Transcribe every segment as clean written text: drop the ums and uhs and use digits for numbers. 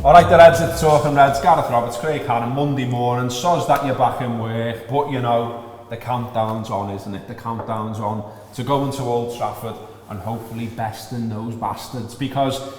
Alright, the Reds are talking Reds, Gareth Roberts, Craig Hannan, Monday morning, soz that you're back in work, but you know, the countdown's on, isn't it? The countdown's on to going to Old Trafford and hopefully besting those bastards, because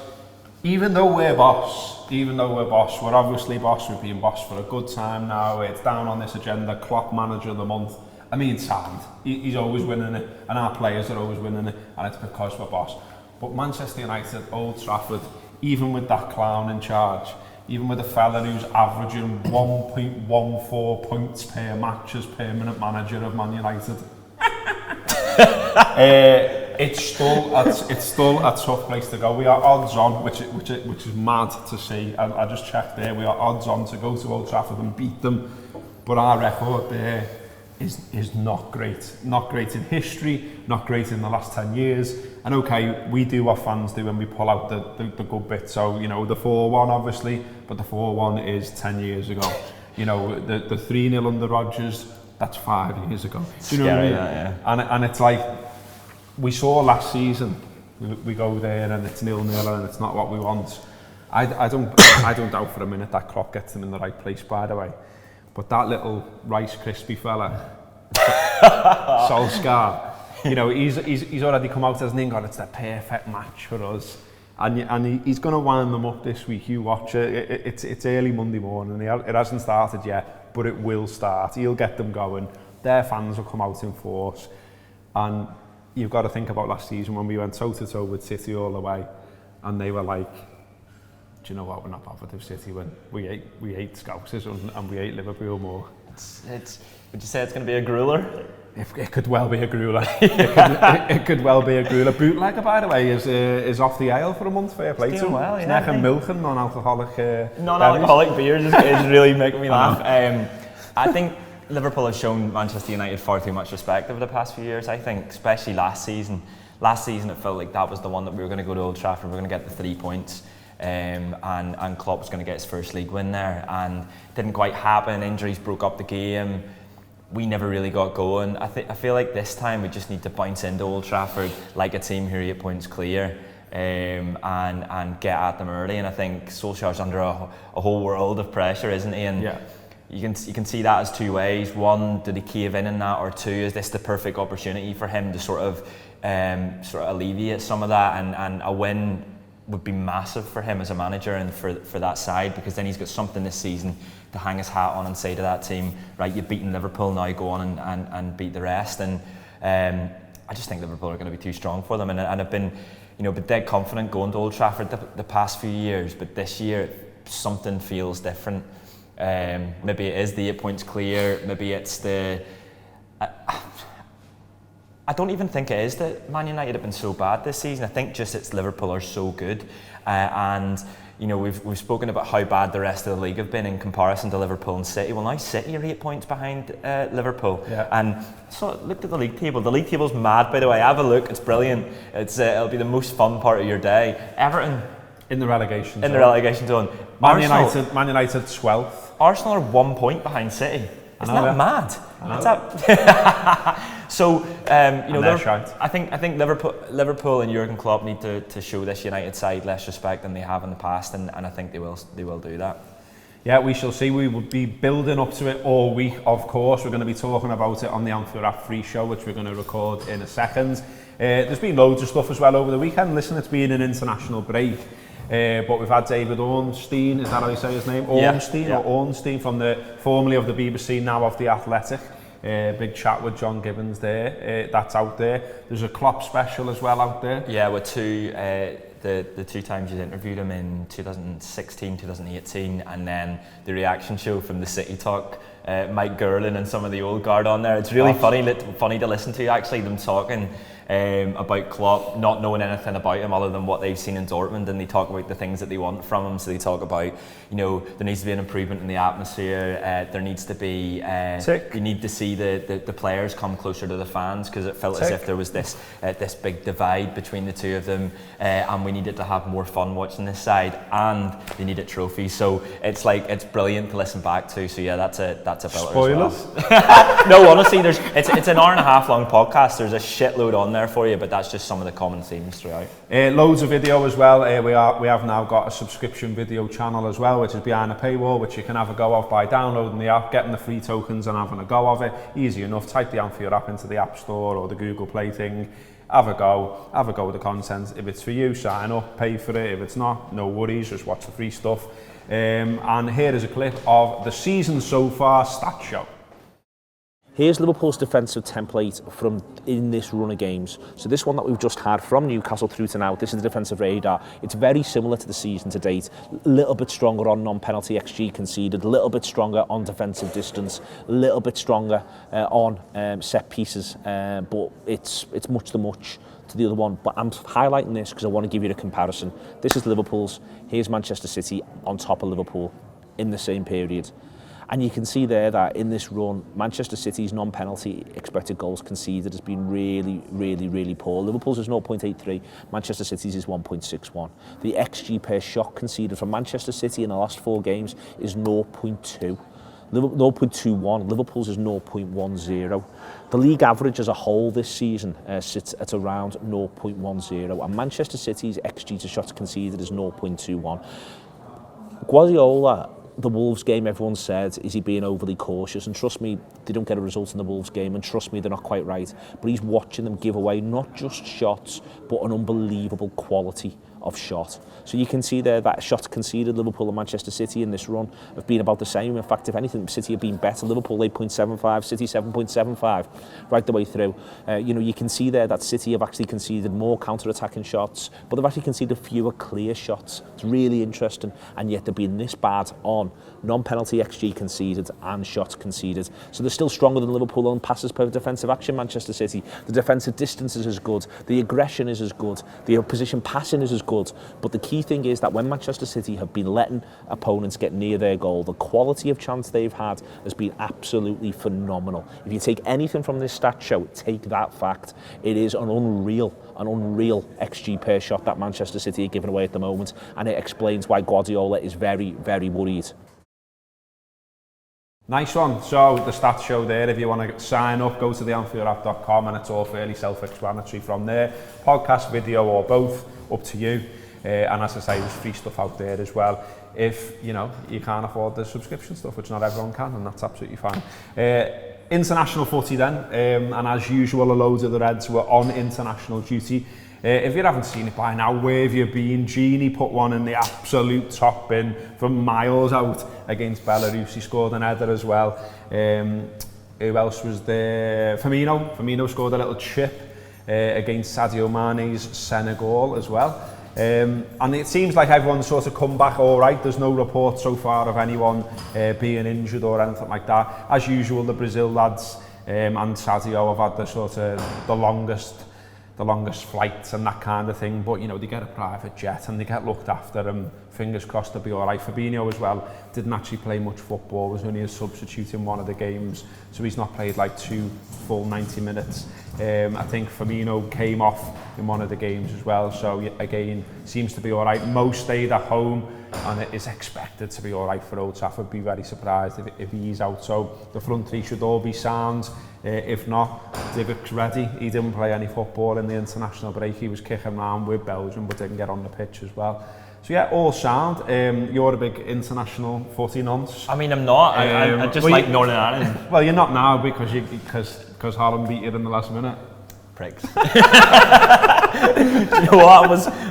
even though we're boss, we're obviously boss, we've been boss for a good time now, it's down on this agenda, Klopp Manager of the Month. I mean, sound. He's always winning it, and our players are always winning it, and it's because we're boss. But Manchester United, Old Trafford, even with that clown in charge, even with a fella who's averaging 1.14 points per match as permanent manager of Man United, it's still a tough place to go. We are odds on, which is mad to see. I just checked there. We are odds on to go to Old Trafford and beat them, but our record there is not great. Not great in history, not great in the last 10 years. And okay, we do what fans do when we pull out the good bit. So, you know, the 4-1 obviously, but the 4-1 is 10 years ago. You know, the 3-0 under Rodgers, that's 5 years ago. Do you know what I mean? Yeah. And it's like, we saw last season, we go there and it's 0-0 and it's not what we want. I don't doubt for a minute that Klopp gets them in the right place, by the way. But that little Rice Krispie fella, Solskjaer, you know, he's already come out as an God, it's the perfect match for us. And he's going to wind them up this week. You watch it. It's early Monday morning. It hasn't started yet, but it will start. He'll get them going. Their fans will come out in force. And you've got to think about last season when we went toe-to-toe with City all the way. And they were like, do you know what, we're not bothered with City when we hate Scousers and we hate Liverpool more. Would you say it's going to be a grueler? It could well be a grueler. it could well be a grueler. Bootlegger, by the way, is off the aisle for a month. Fair play to him. Well, yeah, neck and milk and non-alcoholic beers is really making me laugh. I think Liverpool have shown Manchester United far too much respect over the past few years. I think, especially last season. Last season, it felt like that was the one that we were going to go to Old Trafford. We were going to get the 3 points. And Klopp was going to get his first league win there, and it didn't quite happen. Injuries broke up the game. We never really got going. I feel like this time we just need to bounce into Old Trafford like a team who are 8 points clear, and get at them early. And I think Solskjaer's under a whole world of pressure, isn't he? And yeah. You can see that as two ways. One, did he cave in that, or two, is this the perfect opportunity for him to sort of alleviate some of that, and a win would be massive for him as a manager and for that side, because then he's got something this season to hang his hat on and say to that team, right, you've beaten Liverpool, now go on and beat the rest. And I just think Liverpool are going to be too strong for them, and I've been dead confident going to Old Trafford the past few years, but this year something feels different. Maybe it is the 8 points clear, maybe it's the I don't even think it is that Man United have been so bad this season. I think just it's Liverpool are so good, and you know we've spoken about how bad the rest of the league have been in comparison to Liverpool and City. Well, now City are 8 points behind Liverpool, yeah. And so looked at the league table. The league table's mad, by the way. Have a look; it's brilliant. It'll be the most fun part of your day. Everton in the relegation zone. The relegation zone. Man United 12th. Arsenal are 1 point behind City. Isn't that mad? So I think Liverpool and Jürgen Klopp need to show this United side less respect than they have in the past, and I think they will do that. Yeah, we shall see. We will be building up to it all week, of course. We're going to be talking about it on the Anfield App Free Show, which we're going to record in a second. There's been loads of stuff as well over the weekend. Listen, it's been an international break. But we've had David Ornstein, is that how you say his name? Ornstein, or Ornstein, from formerly of the BBC, now of The Athletic. Big chat with John Gibbons there. That's out there. There's a Klopp special as well out there. Yeah, with the two times you interviewed him in 2016, 2018, and then the reaction show from the City Talk, Mike Gurlin and some of the old guard on there. It's really funny to listen to, actually, them talking about Klopp, not knowing anything about him other than what they've seen in Dortmund, and they talk about the things that they want from him. So they talk about, there needs to be an improvement in the atmosphere, there needs to be you need to see the players come closer to the fans, because it felt as if there was this big divide between the two of them, and we needed to have more fun watching this side, and they needed trophies. So it's brilliant to listen back to. So yeah, that's that's a belter Spoilers? as well. No, honestly, it's an hour and a half long podcast. There's a shitload on there for you, but that's just some of the common themes throughout. Loads of video as well. We have now got a subscription video channel as well, which is behind a paywall, which you can have a go of by downloading the app, getting the free tokens and having a go of it. Easy enough. Type the Anfield app into the App Store or the Google Play thing. Have a go with the content. If it's for you, sign up, pay for it. If it's not, no worries, just watch the free stuff. And here is a clip of the season so far stat show. Here's Liverpool's defensive template from in this run of games. So this one that we've just had from Newcastle through to now, this is the defensive radar. It's very similar to the season to date. A little bit stronger on non-penalty XG conceded, a little bit stronger on defensive distance, a little bit stronger on set pieces, but it's much too much to the other one. But I'm highlighting this because I want to give you a comparison. This is Liverpool's. Here's Manchester City on top of Liverpool in the same period. And you can see there that in this run, Manchester City's non-penalty expected goals conceded has been really poor. Liverpool's is 0.83, Manchester City's is 1.61. The XG per shot conceded from Manchester City in the last 4 games is 0.2. 0.21, Liverpool's is 0.10. The league average as a whole this season sits at around 0.10, and Manchester City's XG to shots conceded is 0.21. Guardiola, the Wolves game, everyone said, is he being overly cautious? And trust me, they don't get a result in the Wolves game, and trust me, they're not quite right. But he's watching them give away not just shots, but an unbelievable quality of shot. So you can see there that shots conceded, Liverpool and Manchester City in this run have been about the same. In fact, if anything, City have been better. Liverpool 8.75, City 7.75 right the way through. You can see there that City have actually conceded more counter-attacking shots, but they've actually conceded fewer clear shots. It's really interesting, and yet they've been this bad on non-penalty XG conceded and shots conceded. So they're still stronger than Liverpool on passes per defensive action, Manchester City. The defensive distance is as good, the aggression is as good, the opposition passing is as good, but the key thing is that when Manchester City have been letting opponents get near their goal, the quality of chance they've had has been absolutely phenomenal. If you take anything from this stat show, take that fact. It is an unreal XG per shot that Manchester City are giving away at the moment, and it explains why Guardiola is very worried. Nice one. So the stats show there. If you want to sign up, go to theanfieldapp.com, and it's all fairly self-explanatory from there. Podcast, video, or both, up to you. And as I say, there's free stuff out there as well. If you can't afford the subscription stuff, which not everyone can, and that's absolutely fine. International footy then, and as usual, a load of the Reds were on international duty. If you haven't seen it by now, where have you been? Gini put one in the absolute top bin from miles out against Belarus. He scored an header as well. Who else was there? Firmino scored a little chip against Sadio Mane's Senegal as well. And it seems like everyone's sort of come back all right. There's no report so far of anyone being injured or anything like that. As usual, the Brazil lads and Sadio have had the longest flights and that kind of thing, but they get a private jet and they get looked after, and fingers crossed they'll be alright. Fabinho as well didn't actually play much football, was only a substitute in one of the games, so he's not played like 2 full 90 minutes. I think Firmino came off in one of the games as well, so again, seems to be alright. Mo stayed at home, and it is expected to be alright for Old Trafford. Be very surprised if he's out, so the front three should all be sound. If not, Divic's ready. He didn't play any football in the international break. He was kicking around with Belgium, but didn't get on the pitch as well. So yeah, all sound. You're a big international footy nonce. I mean, I'm not. I just like Northern Ireland. Well, you're not now because Holland beat you in the last minute. Pricks. Do you know what?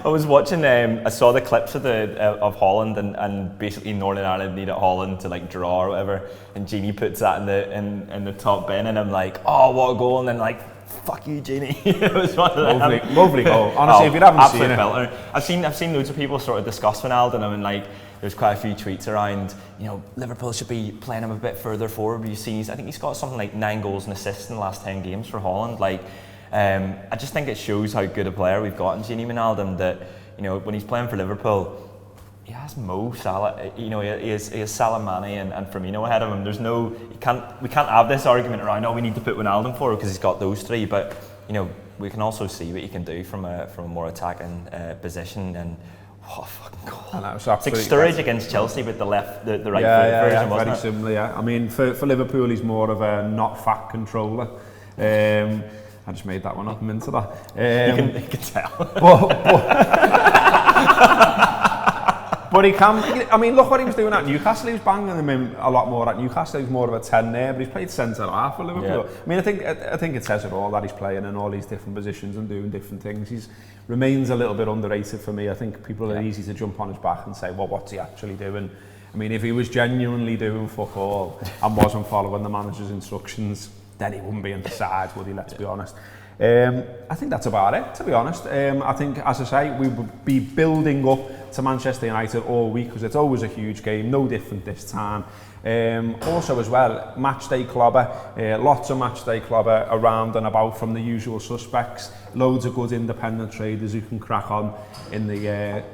I was watching. I saw the clips of Holland and basically Northern Ireland needed Holland to like draw or whatever, and Gini puts that in the top bin, and I'm like, oh, what a goal! And then like, fuck you, Gini. It was one of them. Lovely goal. Honestly, if you haven't seen it, belter. I've seen loads of people sort of discuss Wijnaldum, and like, there's quite a few tweets around, Liverpool should be playing him a bit further forward. You've seen, I think he's got something like 9 goals and assists in the last 10 games for Holland. Like, I just think it shows how good a player we've got in Gini Wijnaldum, that when he's playing for Liverpool, he has Mo Salah, he has Salah, Mane and Firmino ahead of him. We can't have this argument around, we need to put Wijnaldum forward because he's got those three, but we can also see what he can do from a more attacking position, and Oh, fucking God. And that was It's like Sturridge against Chelsea with the right foot version, wasn't very it? similar, yeah. I mean, for Liverpool, he's more of a not fat controller. I just made that one up, I'm into that. You can tell. But he can, I mean, look what he was doing at Newcastle. He was banging him in a lot more at Newcastle. He was more of a 10 there, but he's played centre-half for Liverpool. Yeah. I mean, I think it says it all that he's playing in all these different positions and doing different things. He remains a little bit underrated for me. I think people are easy to jump on his back and say, well, what's he actually doing? I mean, if he was genuinely doing fuck all and wasn't following the manager's instructions, then he wouldn't be in the side, would he, let's be honest. I think that's about it, to be honest. I think, as I say, we would be building up to Manchester United all week because it's always a huge game, no different this time. Also as well, matchday clobber, lots of matchday clobber around and about from the usual suspects. Loads of good independent traders who can crack on in the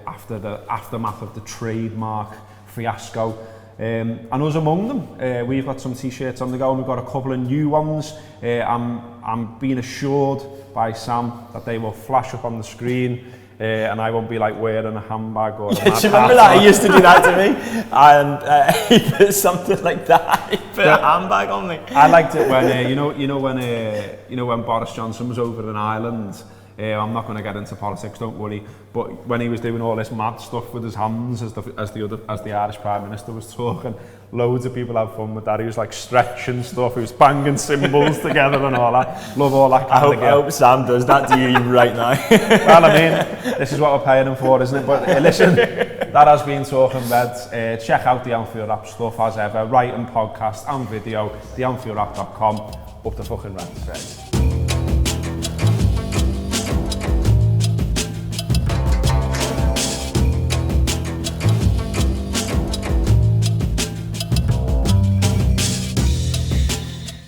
aftermath of the trademark fiasco. And us among them, we've got some t-shirts on the go and we've got a couple of new ones. I'm being assured by Sam that they will flash up on the screen and I won't be like wearing a handbag or a do you remember that? He used to do that to me and he put something like that, he put a handbag on me. I liked it when, when Boris Johnson was over in Ireland. I'm not going to get into politics, don't worry. But when he was doing all this mad stuff with his hands, as the Irish Prime Minister was talking, loads of people had fun with that. He was like stretching stuff. He was banging cymbals together and all that. Love all that kind of I hope Sam does that to you right now. Well, I mean, this is what we're paying him for, isn't it? But listen, that has been Talking Reds. Check out the Anfield app stuff as ever. Writing, podcast and video. TheAnfieldApp.com. Up the fucking Reds.